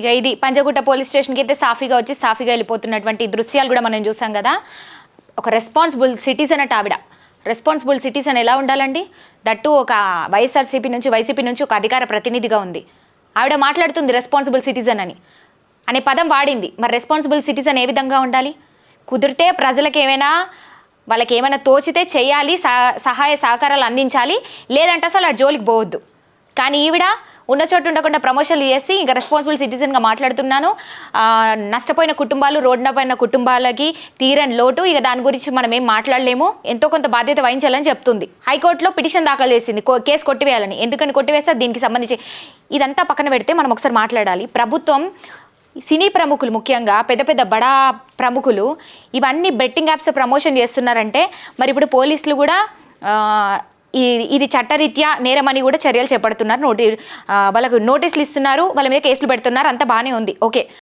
ఇక ఇది పంజగుట్ట పోలీస్ స్టేషన్కి అయితే సాఫీగా వచ్చి సాఫీగా వెళ్ళిపోతున్నటువంటి దృశ్యాలు కూడా మనం చూసాం కదా. ఒక రెస్పాన్సిబుల్ సిటిజన్ అట ఆవిడ. రెస్పాన్సిబుల్ సిటిజన్ ఎలా ఉండాలండి? దట్టు ఒక వైసీపీ నుంచి ఒక అధికార ప్రతినిధిగా ఉంది. ఆవిడ మాట్లాడుతుంది రెస్పాన్సిబుల్ సిటిజన్ అనే పదం వాడింది. మరి రెస్పాన్సిబుల్ సిటిజన్ ఏ విధంగా ఉండాలి? కుదిరితే ప్రజలకు వాళ్ళకి ఏమైనా తోచితే చేయాలి, సహాయ సహకారాలు అందించాలి, లేదంటే అసలు ఆ జోలికి పోవద్దు. కానీ ఈవిడ ఉన్న చోటు ఉండకుండా ప్రమోషన్లు చేసి ఇంకా రెస్పాన్సిబుల్ సిటిజన్గా మాట్లాడుతున్నాను, నష్టపోయిన కుటుంబాలు, రోడ్డున పైన కుటుంబాలకి తీరని లోటు, ఇక దాని గురించి మనం ఏం మాట్లాడలేము, ఎంతో కొంత బాధ్యత వహించాలని చెప్తుంది. హైకోర్టులో పిటిషన్ దాఖలు చేసింది కేసు కొట్టివేయాలని. ఎందుకని కొట్టివేస్తే దీనికి సంబంధించి ఇదంతా పక్కన పెడితే మనం ఒకసారి మాట్లాడాలి. ప్రభుత్వం సినీ ప్రముఖులు, ముఖ్యంగా పెద్ద పెద్ద బడా ప్రముఖులు ఇవన్నీ బెట్టింగ్ యాప్స్ ప్రమోషన్ చేస్తున్నారంటే మరి ఇప్పుడు పోలీసులు కూడా ఇది చట్టరీత్యా నేరమని కూడా చర్యలు చేపడుతున్నారు. వాళ్ళకు నోటీసులు ఇస్తున్నారు, వాళ్ళ మీద కేసులు పెడుతున్నారు, అంతా బాగానే ఉంది, ఓకే.